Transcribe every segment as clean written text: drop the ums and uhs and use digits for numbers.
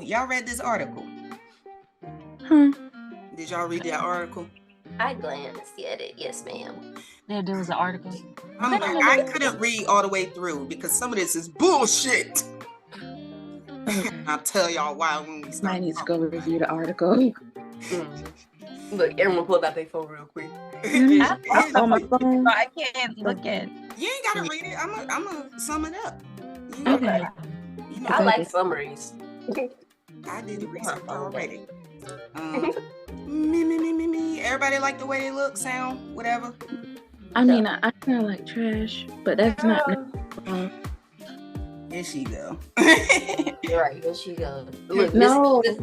y'all read this article? Did y'all read that article? I glanced at it. Yes, ma'am. There was an article. I couldn't read all the way through because some of this is bullshit. Okay. I'll tell y'all why when we start. I need to go review the article. Look, everyone pulled out their phone real quick. I'm on my phone. I can't look at. You ain't gotta read it. I'm gonna sum it up. Okay. You know, I like summaries. I did the research already. Me. Everybody like the way they look, sound, whatever. I mean, I kind of like trash, but that's not. Here she go. You're right. Here she goes. Look, No. this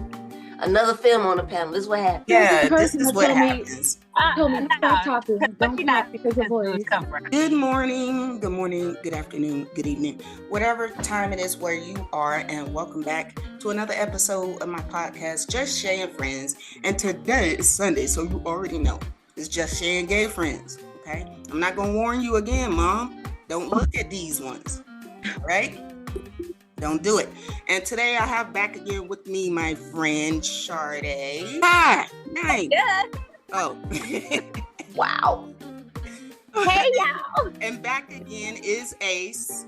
another film on the panel. This is what happened. Yeah, this is what happens. Told me stop talking. Don't talk because of voice. Good morning, good afternoon, good evening, whatever time it is where you are, and welcome back to another episode of my podcast, JusShae and Friends. And today is Sunday, so you already know it's JusShae and Gay Friends. Okay, I'm not gonna warn you again, Mom. Don't look at these ones, right? Don't do it. And today I have back again with me my friend JusShae. Hi. Nice. Yeah. Oh. Wow. Hey, y'all. And back again is Ace.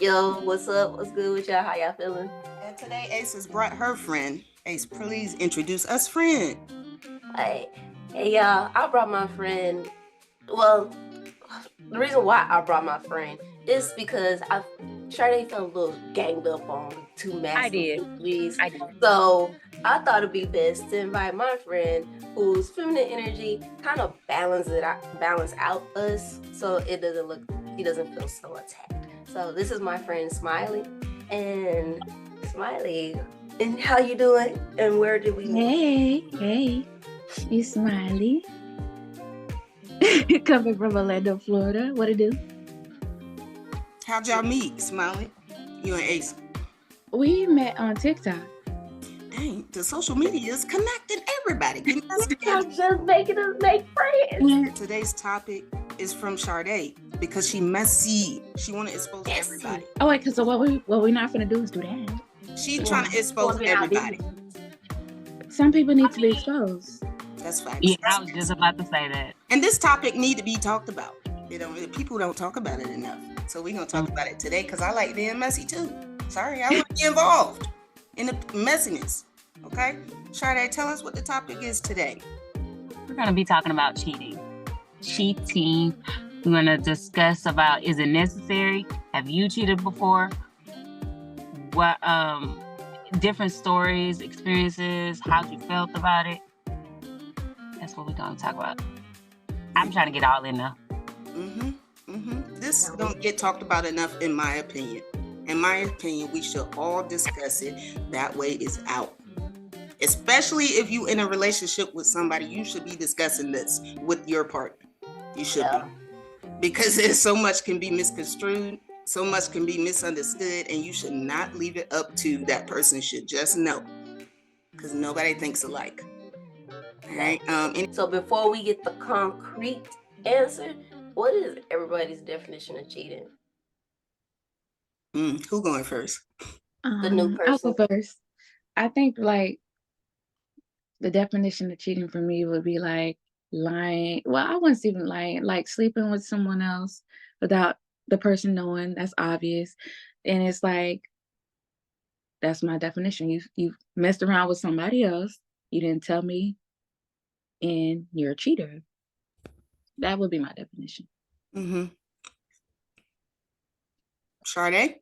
Yo, what's up? What's good with y'all? How y'all feeling? And today Ace has brought her friend. Ace, please introduce us, friend. Hey, y'all. I brought my friend. Well, the reason why I brought my friend is because Sade felt a little ganged up on two massive. I did. So I thought it'd be best to invite my friend whose feminine energy kind of balance out us, so he doesn't feel so attacked. So this is my friend Smiley. And Smiley, and how you doing? And where did we meet? Hey, you Smiley. Coming from Orlando, Florida. What it do? How'd y'all meet, Smiley? You and Ace. We met on TikTok. Dang, the social media is connecting everybody. I'm just making us make friends. Today's topic is from Sade because she messy. She want to expose everybody. Oh wait, because what we're not gonna do is do that. She's trying to expose everybody. Some people need to be exposed. That's facts. Yeah, I was just about to say that. And this topic need to be talked about. You know, people don't talk about it enough. So we're gonna talk about it today because I like being messy too. Sorry, I want to be involved in the messiness. Okay, Sade, tell us what the topic is today. We're gonna be talking about cheating. We're gonna discuss about, is it necessary? Have you cheated before? What different stories, experiences, how you felt about it. That's what we're gonna talk about. I'm trying to get all in now. This don't get talked about enough, in my opinion. In my opinion, we should all discuss it. That way it's out. Especially if you in a relationship with somebody, you should be discussing this with your partner. You should be. Because there's so much can be misconstrued, so much can be misunderstood, and you should not leave it up to that person. Should just know. Because nobody thinks alike. All right. So before we get the concrete answer, what is everybody's definition of cheating? Who going first? The new person. I'll go first. I think like the definition of cheating for me would be like lying. Well, I wouldn't even lying, like sleeping with someone else without the person knowing. That's obvious. And it's like, that's my definition. You messed around with somebody else. You didn't tell me, and you're a cheater. That would be my definition. Sade?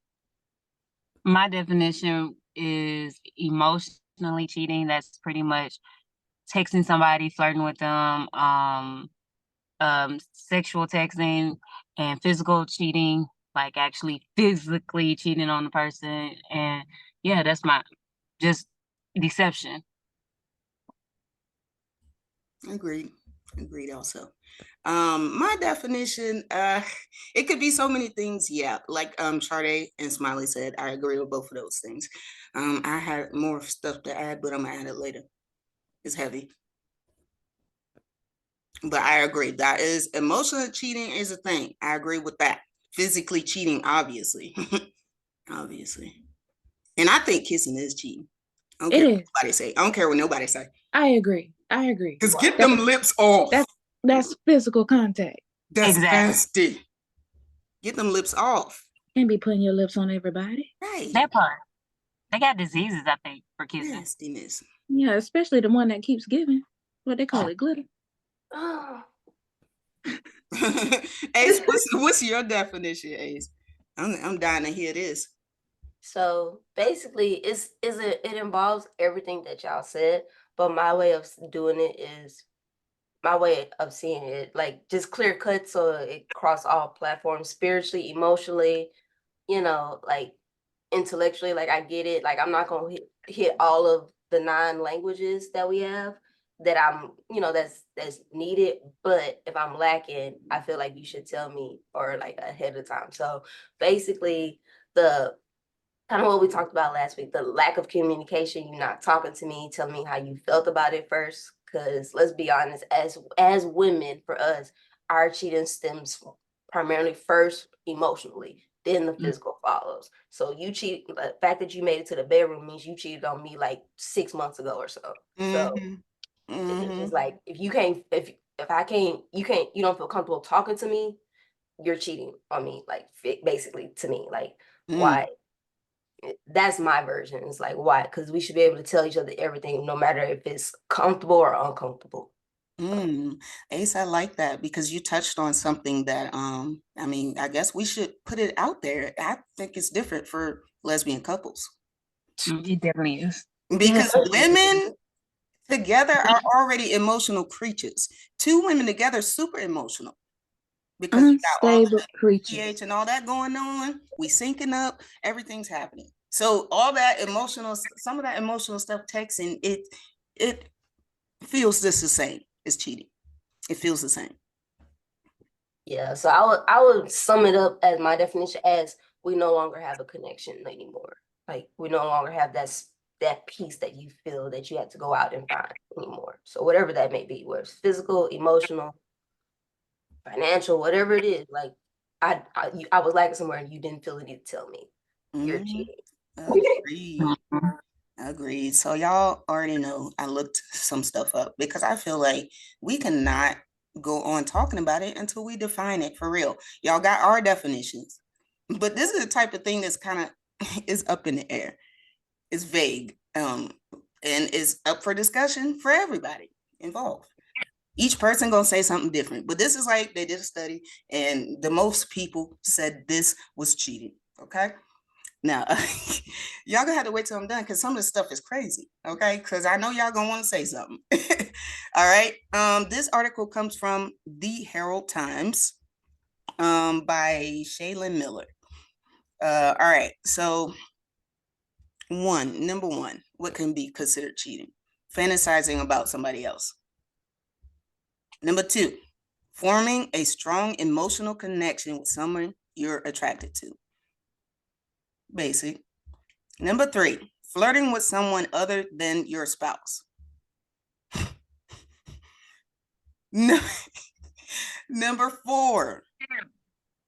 My definition is emotionally cheating. That's pretty much texting somebody, flirting with them, sexual texting, and physical cheating, like actually physically cheating on the person. And yeah, that's my just deception. Agreed also. My definition, it could be so many things. Yeah, like Sade and Smiley said, I agree with both of those things. I had more stuff to add, but I'm gonna add it later. It's heavy. But I agree. That is, emotional cheating is a thing. I agree with that. Physically cheating, obviously. Obviously. And I think kissing is cheating. I don't It care what is. nobody say. I don't care what nobody say. I agree. I agree. Cause get That, them lips off. that's physical contact. That's Exactly. nasty. Get them lips off. Can't be putting your lips on everybody. Right. That part. They got diseases, I think, for kissing. Nastiness. Yeah, especially the one that keeps giving. What they call it, glitter. Oh, Ace, what's your definition, Ace? I'm dying to hear this. so basically, it involves everything that y'all said, but my way of doing it is my way of seeing it, like just clear cut, so it cross all platforms, spiritually, emotionally, like intellectually. Like I get it. Like I'm not gonna hit all of the 9 languages that we have that I'm, that's needed. But if I'm lacking, I feel like you should tell me or like ahead of time. So basically, the kind of what we talked about last week, the lack of communication, you not talking to me, telling me how you felt about it first. Because let's be honest, as women, for us, our cheating stems primarily first emotionally, then the physical follows. So you cheat, the fact that you made it to the bedroom means you cheated on me like 6 months ago or so. So it's like, if you can't, if I can't, you don't feel comfortable talking to me, you're cheating on me, like basically to me. Like, why? That's my version. It's like, why? Because we should be able to tell each other everything, no matter if it's comfortable or uncomfortable. Ace, I like that because you touched on something that I mean, I guess we should put it out there. I think it's different for lesbian couples It definitely is. because women together are already emotional creatures. 2 women together, super emotional because you got all Unstable the creatures. pH and all that going on. We syncing up, everything's happening. So all that emotional, some of that emotional stuff, texting, it feels just the same as cheating. It feels the same. Yeah, so I would sum it up as my definition as we no longer have a connection anymore. Like we no longer have that piece that you feel that you have to go out and find anymore. So whatever that may be, whether it's physical, emotional, financial, whatever it is, like I was lacking somewhere and you didn't feel the need to tell me. You're cheating. Agreed. Agreed. So y'all already know I looked some stuff up because I feel like we cannot go on talking about it until we define it for real. Y'all got our definitions, but this is the type of thing that's kind of is up in the air. It's vague, and is up for discussion for everybody involved. Each person gonna say something different, but this is like they did a study, and the most people said this was cheating. Okay. Now, y'all gonna have to wait till I'm done because some of the stuff is crazy. Okay, because I know y'all gonna want to say something. All right. This article comes from the Herald Times, by Shaylin Miller. All right. So, number one, what can be considered cheating? Fantasizing about somebody else. Number 2, forming a strong emotional connection with someone you're attracted to. Basic. Number 3, flirting with someone other than your spouse. Number 4,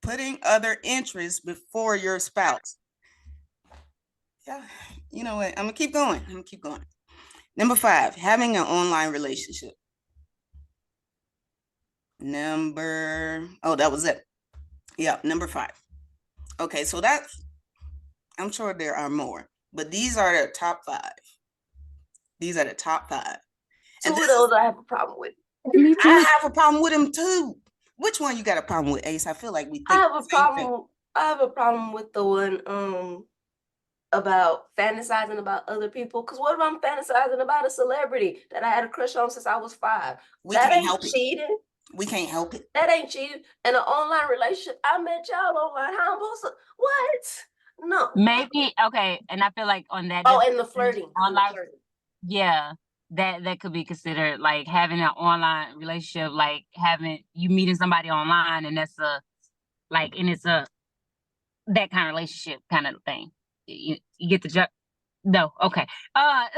putting other interests before your spouse. Yeah, you know what? I'm gonna keep going. Number 5, having an online relationship. That was it. Yeah, number 5. Okay, so I'm sure there are more, but these are the top 5. These are the top 5. Two of those I have a problem with. Me too. I have a problem with them too. Which one you got a problem with, Ace? I feel like we think I have a problem with the one about fantasizing about other people. Because what if I'm fantasizing about a celebrity that I had a crush on since I was 5? That ain't cheating. We can't help it. That ain't cheating. In an online relationship, I met y'all online. How I'm supposed to? What? No. Maybe okay, and I feel like on that. Oh, and the flirting. Yeah, that could be considered like having an online relationship, like having you meeting somebody online, and that's it's a that kind of relationship kind of thing. You get the job. No, okay. I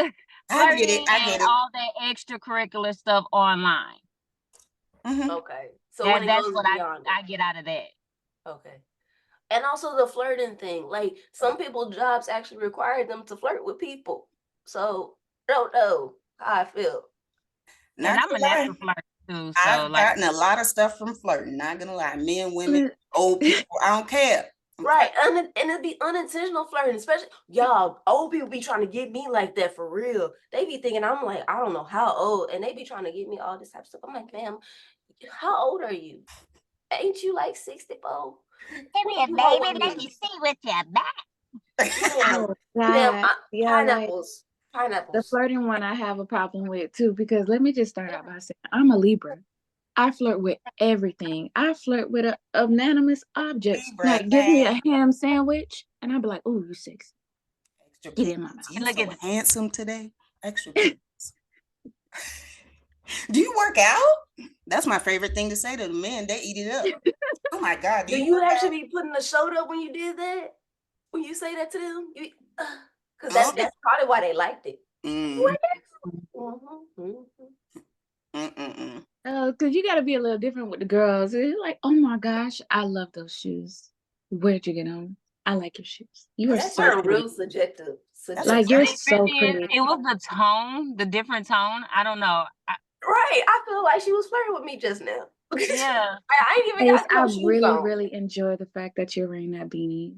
get it. And all that extracurricular stuff online. Okay, so when that's what I get out of that. Okay. And also the flirting thing. Like some people jobs actually require them to flirt with people. So don't know how I feel. And Not I'm a gonna lie, natural flirt too. So I've like, gotten a lot of stuff from flirting. Not gonna lie, men, women, old people, I don't care. Right, and it'd be unintentional flirting, especially y'all. Old people be trying to get me like that for real. They be thinking I'm like I don't know how old, and they be trying to get me all this type of stuff. I'm like, ma'am, how old are you? Ain't you like 64? give me a baby, let me see what you're back. Ma'am, Oh ma'am, God. Yeah, like pineapples, the pineapples. flirting one I have a problem with too, because let me just start out by saying I'm a Libra. I flirt with everything. I flirt with inanimous objects. Libra Like, give me a thing. ham sandwich, and I'll be like, "Oh, you sexy. Extra Get it peas. in my mouth." You Look so at this. handsome today. Extra peas. Do you work out? That's my favorite thing to say to the men. They eat it up. Oh my God. Do Do you you work actually out? be putting a shoulder up when you did that? When you say that to them, because Oh. that's probably why they liked it. Mm. Mhm. Mm-mm-mm. Oh, because you got to be a little different with the girls. It's like, oh my gosh, I love those shoes. Where'd you get them? I like your shoes. You are That so sounds pretty. real subjective. That's a Like, you're The great. so thing is, pretty. it was the tone, the different tone. I don't know. Right. I feel like she was flirting with me just now. Yeah. I ain't even Ace, got I no shoes really, on. really enjoy the fact that you're wearing that beanie.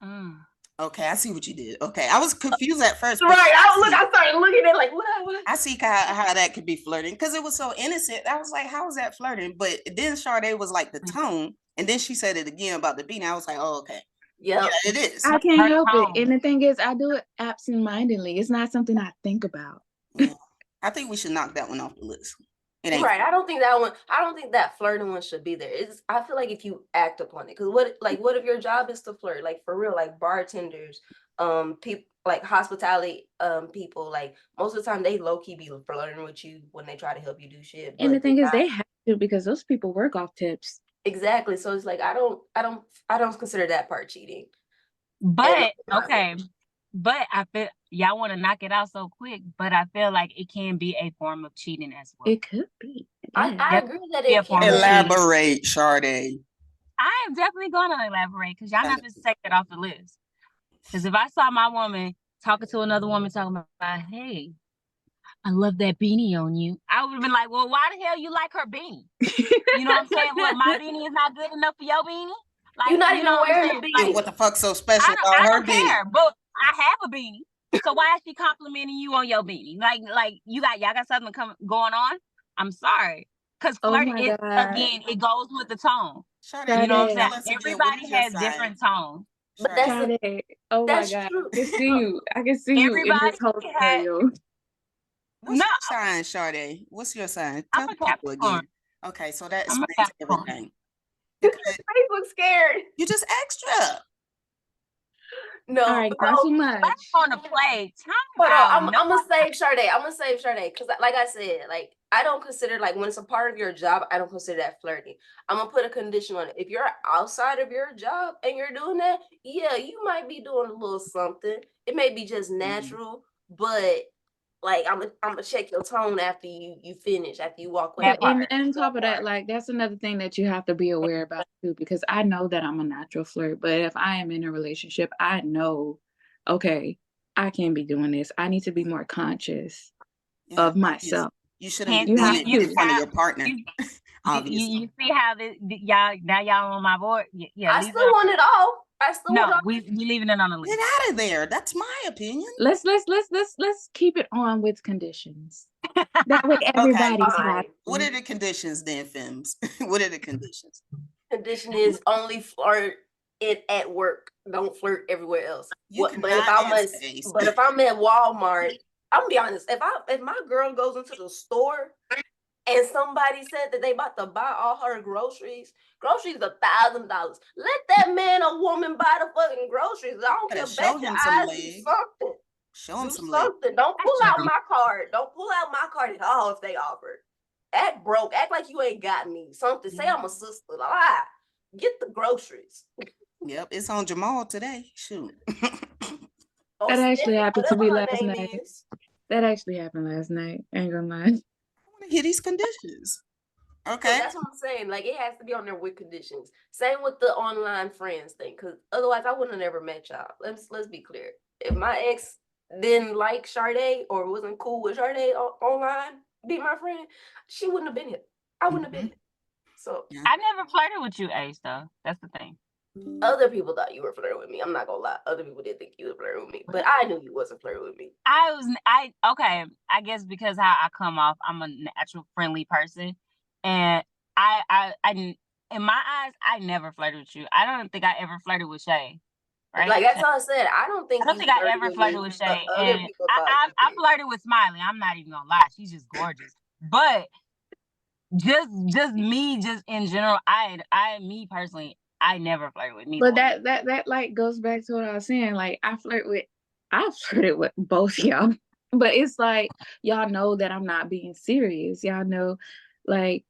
Mm. Okay, I see what you did. Okay, I was confused at first, but Right. I I started looking at it like, what? I see how that could be flirting because it was so innocent. I was like, how is that flirting? But then Sade was like the tone, and then she said it again about the beanie. I was like, oh, okay. Yep. Yeah, it is. I can't Her help it. tone. And the thing is, I do it absentmindedly. It's not something I think about. Yeah. I think we should knock that one off the list. It ain't. Right. I don't think that flirting one should be there. I feel like if you act upon it, because what if your job is to flirt? Like for real, like bartenders, people like hospitality people, like most of the time they low-key be flirting with you when they try to help you do shit. And the But thing is, they have to because those people work off tips. exactly. So it's like I don't consider that part cheating. But okay. But I feel y'all want to knock it out so quick, but I feel like it can be a form of cheating as well. It could be. I Yeah. agree that Be a it form can. of cheating. Elaborate, Sade. I am definitely gonna elaborate because y'all not just take it off the list. Because if I saw my woman talking to another woman talking about, hey, I love that beanie on you, I would have been like, well, why the hell you like her beanie? You know what I'm saying? Well, my beanie is not good enough for your beanie. Like, You're not you even know what I'm wearing saying? the Yeah, beanie. what the fuck so special I about her don't beanie? care, but I have a beanie. So why is she complimenting you on your beanie? Like y'all got something going on? I'm sorry. Because Oh flirting my is, God. again, it goes with the tone. Sade, You know what I'm Sade. saying? tell us again, what Everybody is your has sign? different tones. But Sade. Sade. Oh my that's God. true. I can see you. I can see you in Everybody this whole has, scenario. What's no, your sign, Sade? What's your sign? I'm Tell a the people Capricorn. again. Okay, so that I'm a explains Capricorn. everything. Because Face looks scared. you just extra. No, All right, not too Let's much. on the play. Time But out. I'm No, gonna save Sade. I'm gonna save Sade because, like I said, like I don't consider like when it's a part of your job, I don't consider that flirting. I'm gonna put a condition on it. If you're outside of your job and you're doing that, yeah, you might be doing a little something. It may be just natural, but like I'm gonna check your tone after you finish after you walk away. that But part. and on top of that, like that's another thing that you have to be aware about too, because I know that I'm a natural flirt, but if I am in a relationship, I know, okay, I can't be doing this. I need to be more conscious Yeah, of myself. you shouldn't be Can't You doing have it to. in front of your partner, You, obviously. you see how y'all now y'all on my board? Yeah, I leave still want it off. I still want No, it off. we leaving it on the Get list. out of there. That's my opinion. Let's keep it on with conditions. That way everybody's Fine. happy. What are the conditions then, Femmes? What are the conditions? Condition is only flirt it at work. Don't flirt everywhere else. You But cannot answer, if Ace. I'm at Walmart, I'm gonna be honest. If my girl goes into the store and somebody said that they about to buy all her groceries $1,000. Let that man or woman buy the fucking groceries. I don't care. Better show Bet your him some eyes, do leg. something. Show him Do some leg. something. Don't pull out my card. Don't pull out my card at all if they offer. Act broke. Act like you ain't got me. Something. Say I'm a sister. Lie. Get the groceries. Yep, it's on Jamal today. Shoot. Or That actually Stephanie, happened to whatever me her last name night. is. That actually happened last night. Ain't gonna lie. I want to hear these conditions. So Okay. that's what I'm saying. Like it has to be on there with conditions. Same with the online friends thing, because otherwise I wouldn't have never met y'all. Let's be clear. If my ex didn't like Sade or wasn't cool with Sade online, be my friend, she wouldn't have been here. I wouldn't have been here. So I never flirted with you, Ace, though. That's the thing. other people thought you were flirting with me. I'm not gonna lie. Other people didn't think you were flirting with me, but I knew you wasn't flirting with me. Okay, I guess because how I come off, I'm a natural friendly person, and I in my eyes, I never flirted with you. I don't think I ever flirted with Shay. Right? Like that's all I said. I don't think I ever flirted with Shay, and I flirted with Smiley. I'm not even gonna lie, she's just gorgeous. But just me, just in general, me personally, I never flirted with me. But that like goes back to what I was saying. Like I flirted with both y'all, but it's like y'all know that I'm not being serious. Y'all know, like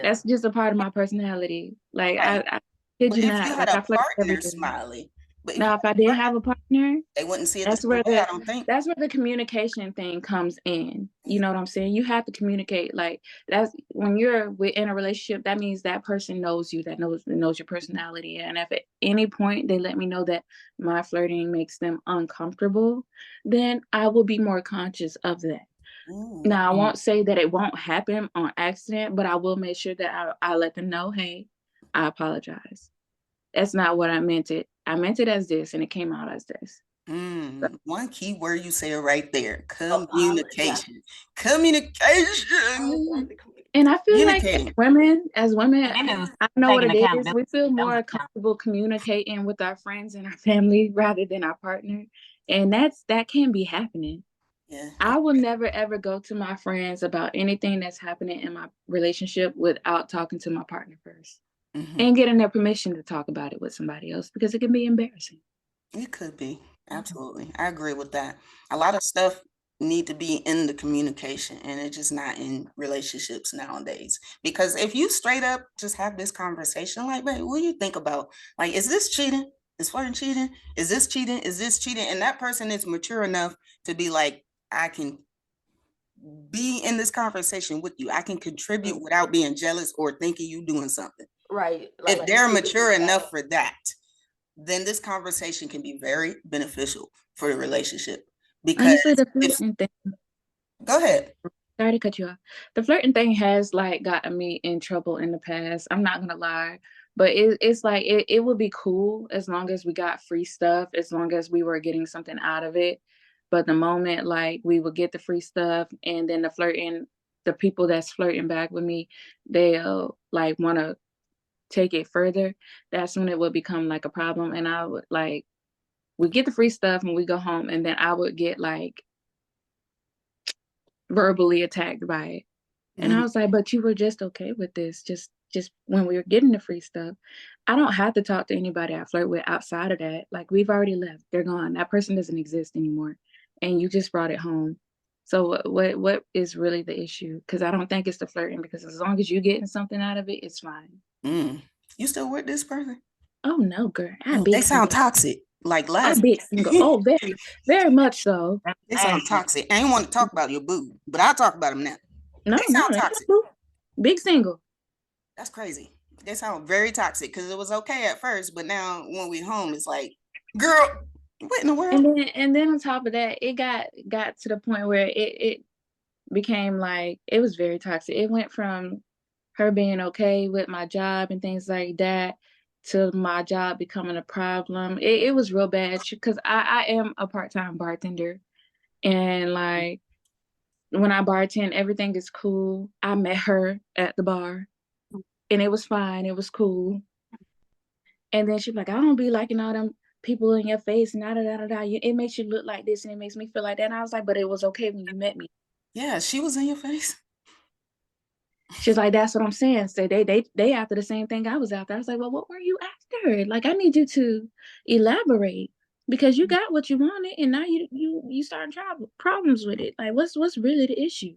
that's just a part of my personality. Like I kid you not. Like I flirted with everything. Smiley. But now, if I did have a partner, they wouldn't see it. That's where the communication thing comes in. You know what I'm saying? You have to communicate. Like that's when you're in a relationship. That means that person knows you. That knows your personality. And if at any point they let me know that my flirting makes them uncomfortable, then I will be more conscious of that. Now, I won't say that it won't happen on accident, but I will make sure that I let them know, hey, I apologize. That's not what I meant it. I meant it as this, and it came out as this. One key word you say right there: communication. Communication. And I feel like as women, I know what it is. We feel more comfortable communicating with our friends and our family rather than our partner, and that can be happening. Yeah. I will never ever go to my friends about anything that's happening in my relationship without talking to my partner first. And getting their permission to talk about it with somebody else, because it can be embarrassing. It could be. Absolutely. I agree with that. A lot of stuff need to be in the communication, and it's just not in relationships nowadays. Because if you straight up just have this conversation, like, babe, what do you think about? Like, is this cheating? Is flirting cheating? Is this cheating? Is this cheating? And that person is mature enough to be like, I can be in this conversation with you. I can contribute without being jealous or thinking you doing something. Right. If they're mature enough for that, then this conversation can be very beneficial for the relationship. Because honestly, the flirting thing. Go ahead. Sorry to cut you off. The flirting thing has like gotten me in trouble in the past. I'm not gonna lie. But it's like it would be cool as long as we got free stuff, as long as we were getting something out of it. But the moment like we would get the free stuff and then the people that's flirting back with me, they'll like want to take it further, that's when it would become like a problem. And I would like, we get the free stuff and we go home, and then I would get like verbally attacked by it. And I was like, but you were just okay with this just when we were getting the free stuff. I don't have to talk to anybody I flirt with outside of that. Like, we've already left. They're gone. That person doesn't exist anymore. And you just brought it home. So what is really the issue? Because I don't think it's the flirting, because as long as you're getting something out of it, it's fine. You still with this person? Oh no, girl. They sound toxic. Like last. I big single. Oh, very, very much so. They sound toxic. I ain't want to talk about your boo, but I'll talk about them now. No, they sound toxic. Big single. That's crazy. They sound very toxic, because it was okay at first, but now when we home, it's like, girl, what in the world? And then on top of that, it got to the point where it became like, it was very toxic. It went from her being okay with my job and things like that to my job becoming a problem. It was real bad, because I am a part-time bartender, and like when I bartend, everything is cool. I met her at the bar and it was fine. It was cool. And then she's like, I don't be liking all them people in your face and it makes you look like this and it makes me feel like that. And I was like, but it was okay when you met me. Yeah, she was in your face. She's like, that's what I'm saying. So they after the same thing I was after. I was like, well, what were you after? Like, I need you to elaborate, because you got what you wanted and now you starting problems with it. Like, what's really the issue?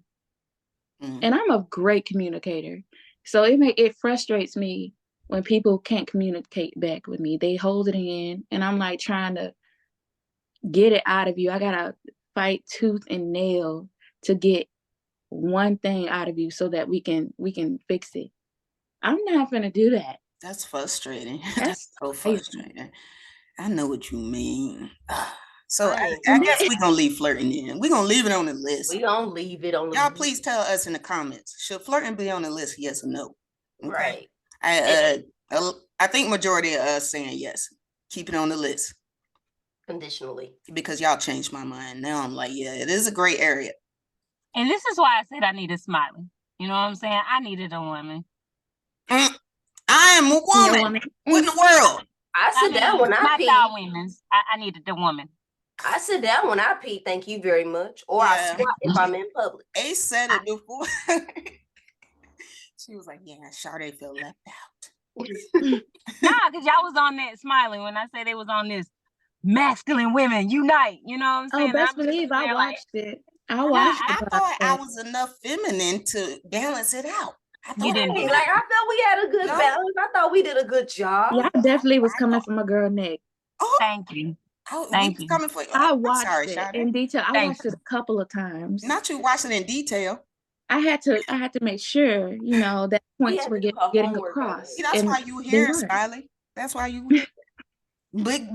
And I'm a great communicator. So it frustrates me when people can't communicate back with me. They hold it in, and I'm like trying to get it out of you. I gotta fight tooth and nail to get one thing out of you so that we can fix it. I'm not gonna do that. That's frustrating. That's so frustrating. I know what you mean. So I ain't I going. guess we're gonna leave flirting in. We're gonna leave it on the list. We gonna leave it on the Y'all list. please tell us in the comments. Should flirting be on the list? Yes or no? Okay. Right. I think majority of us saying yes. Keep it on the list. Conditionally. Because y'all changed my mind. Now I'm like, yeah, it is a great area. And this is why I said I needed Smiley. You know what I'm saying? I needed a woman. I am a woman. What in the world? I sit down when I not pee. y'all women's. I needed the woman. I sit down when I pee. Thank you very much. Or I squat if I'm in public. Ace said it before. She was like, "Yeah, Sade feel left out." Nah, because y'all was on that Smiley when I say they was on this masculine women unite. You know what I'm saying? Oh, best believe I watched it. I thought I was enough feminine to balance it out. You didn't. Like I felt we had a good balance. I thought we did a good job. Yeah, I definitely was coming from a girl neck. Oh, thank you. Thank you. Coming for you. I watched it in detail. I watched it a couple of times. Not you watching it in detail. I had to make sure, you know, that points were getting across. See, that's why you here, Smiley. That's why you here.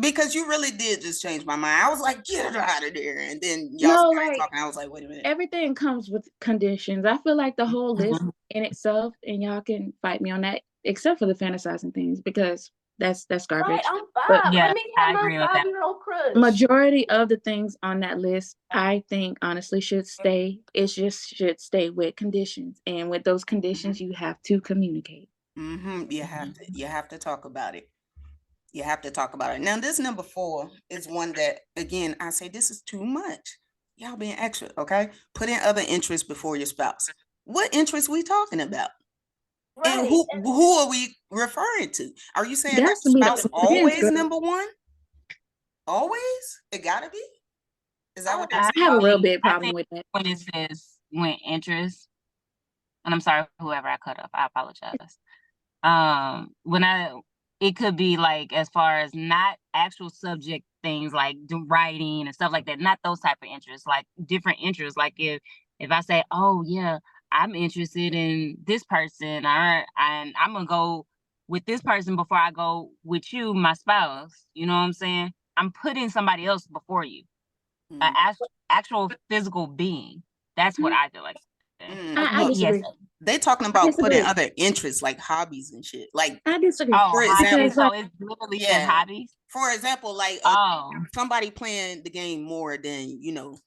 Because you really did just change my mind. I was like, get her out of there. And then y'all started talking. I was like, wait a minute. Everything comes with conditions. I feel like the whole list in itself, and y'all can fight me on that, except for the fantasizing things, because that's garbage. Right, I'm fine. But, yeah, let me have my 5-year-old crush. Majority of the things on that list, I think honestly should stay. It just should stay with conditions. And with those conditions, you have to communicate. You have to talk about it. You have to talk about it. Now, this number 4 is one that, again, I say this is too much. Y'all being extra, okay? Put in other interests before your spouse. What interests we talking about? Right. And who are we referring to? Are you saying that spouse always number 1? Always? It gotta be? Is that what I have a real big problem with that. When it says when interest, and I'm sorry, whoever I cut off, I apologize. It could be like as far as not actual subject things like writing and stuff like that, not those type of interests, like different interests. Like if I say, oh yeah, I'm interested in this person, and I'm gonna go with this person before I go with you, my spouse. You know what I'm saying? I'm putting somebody else before you, an actual physical being. That's what I do. Like, yes. They talking about putting other interests like hobbies and shit. Like I disagree. For example, so it's literally just hobbies. For example, like somebody playing the game more than you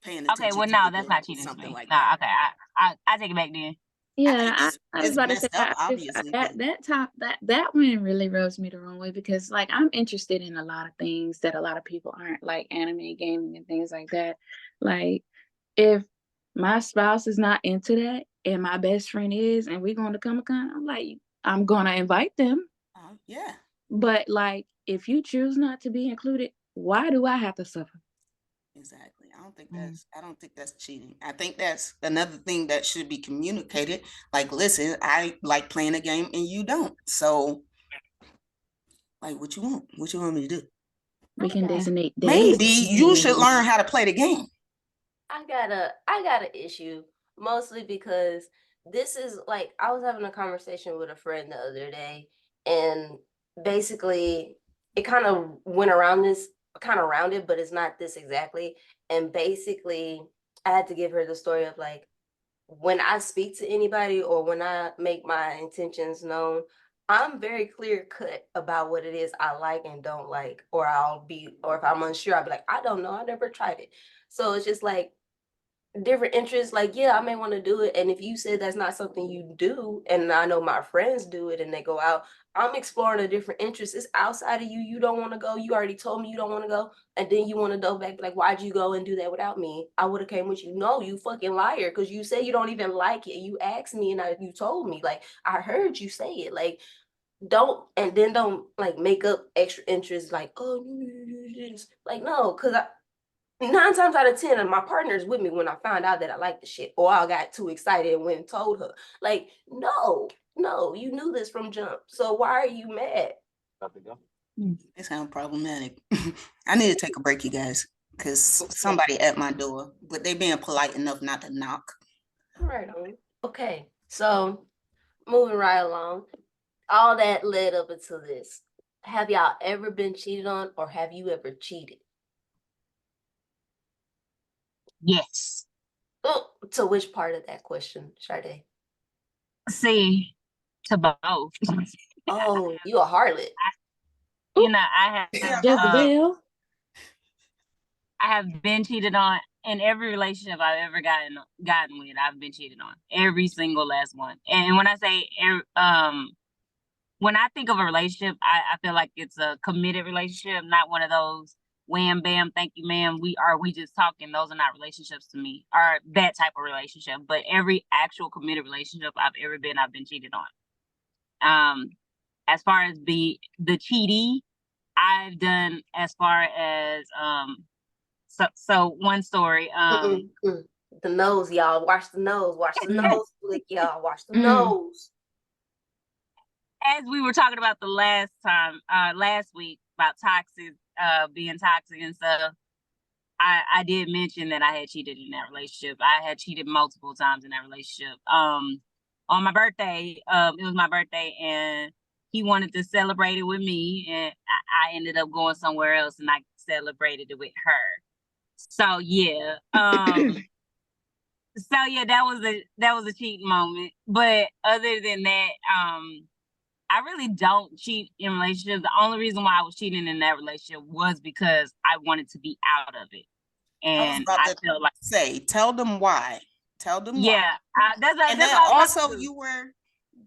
paying attention. Okay, well, no, that's not cheating. Something like that. Okay, I take it back then. Yeah, I was about to say obviously that one really rubs me the wrong way, because like I'm interested in a lot of things that a lot of people aren't, like anime, gaming, and things like that. Like if my spouse is not into that and my best friend is, and we're going to Comic-Con, I'm like, I'm gonna invite them. Yeah. But like if you choose not to be included, why do I have to suffer? Exactly. I don't think that's cheating. I think that's another thing that should be communicated. Like, listen, I like playing a game and you don't. So like what you want? What you want me to do? We can designate days. Maybe you should learn how to play the game. I got an issue, mostly because this is like I was having a conversation with a friend the other day, and basically it kind of went around this, kind of around it, but it's not this exactly. And basically I had to give her the story of like, when I speak to anybody or when I make my intentions known, I'm very clear cut about what it is I like and don't like, or if I'm unsure, I'll be like, I don't know, I never tried it. So it's just like different interests. Like, yeah, I may want to do it. And if you said that's not something you do, and I know my friends do it and they go out, I'm exploring a different interest. It's outside of you. You don't want to go. You already told me you don't want to go. And then you want to go back. Like, why'd you go and do that without me? I would have came with you. No, you fucking liar. Because you say you don't even like it. You asked me and you told me. Like, I heard you say it. Like, don't like make up extra interest. Like, oh, like, no. Because 9 times out of 10, my partner's with me when I found out that I like the shit, or I got too excited and went and told her. Like, no, you knew this from jump. So why are you mad? It sounds problematic. I need to take a break, you guys, because somebody at my door, but they being polite enough not to knock. Right on. Okay, so moving right along, all that led up until this. Have y'all ever been cheated on, or have you ever cheated? Yes. Oh, to which part of that question, Sade? See, to both. Oh, you a harlot. You know, I Yeah. Jezebel. have been cheated on in every relationship I've ever gotten with. I've been cheated on every single last one. And when I say when I think of a relationship, I feel like it's a committed relationship, not one of those wham bam, thank you, ma'am. We just talking. Those are not relationships to me, or that type of relationship. But every actual committed relationship I've ever been, I've been cheated on. As far as the cheating, I've done as far as so one story. The nose, y'all. Watch the nose. Watch the nose flick, y'all. Watch the Mm. nose. As we were talking about the last week about toxic, being toxic and stuff, I did mention that I had cheated in that relationship. I had cheated multiple times in that relationship. On my birthday, it was my birthday, and he wanted to celebrate it with me, and I ended up going somewhere else, and I celebrated it with her. So yeah, that was a cheating moment. But other than that, I really don't cheat in relationships. The only reason why I was cheating in that relationship was because I wanted to be out of it, and I feel like tell them why. Tell them why. yeah, that's And then also you were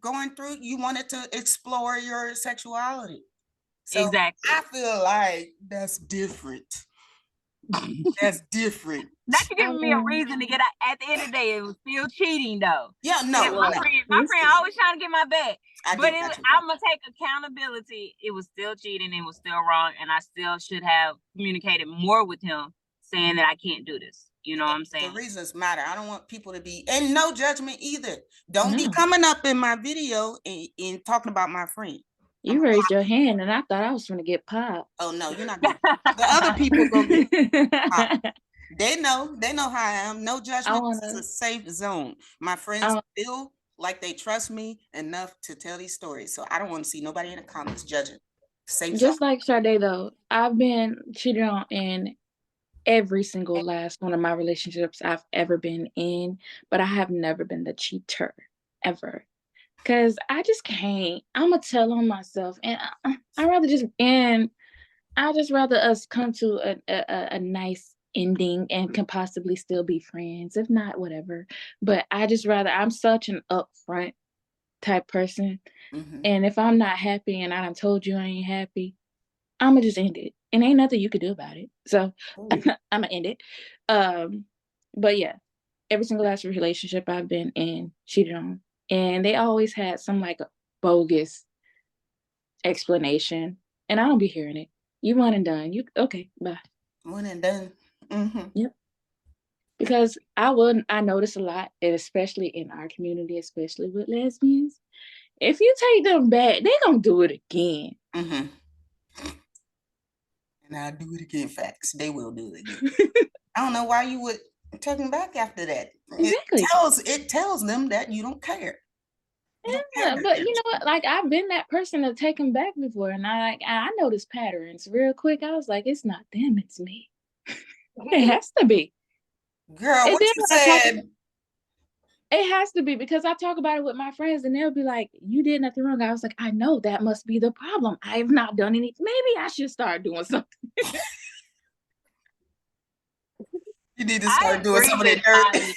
going through. You wanted to explore your sexuality. So exactly. I feel like that's different. That's different. That could give me a reason to get out. At the end of the day, it was still cheating though. Yeah, no. My friend always trying to get my back. I'm gonna take accountability. It was still cheating. It was still wrong, and I still should have communicated more with him, saying that I can't do this. You know what I'm saying? The reasons matter. I don't want people to be, and no judgment either. Don't be coming up in my video and talking about my friend. You raised your hand, and I thought I was going to get popped. Oh no, you're not. The other people gonna get popped. They know how I am. No judgment. It's a safe zone. My friends feel like they trust me enough to tell these stories, so I don't want to see nobody in the comments judging. Safe Just zone. like Sade, though, I've been cheated on in every single last one of my relationships I've ever been in, but I have never been the cheater ever. Cause I just can't. I'ma tell on myself, and I just rather us come to a nice ending and can possibly still be friends, if not whatever. But I'm such an upfront type person, and if I'm not happy and I done told you I ain't happy, I'ma just end it, and ain't nothing you could do about it. So I'ma end it. But yeah, every single last relationship I've been in, cheated on. And they always had some like bogus explanation. And I don't be hearing it. You one and done. You okay, bye. One and done. Yep. Because I notice a lot, and especially in our community, especially with lesbians, if you take them back, they gonna do it again. And I'll do it again. Facts. They will do it again. I don't know why you would take them back after that. Exactly. It tells them that you don't care. Yeah, but you know what? Like I've been that person to take them back before, and I noticed patterns real quick. I was like, it's not them, it's me. It has to be. Girl, what you said? It has to be, because I talk about it with my friends and they'll be like, you did nothing wrong. I was like, I know, that must be the problem. I have not done anything. Maybe I should start doing something. You need to start doing some of that dirt.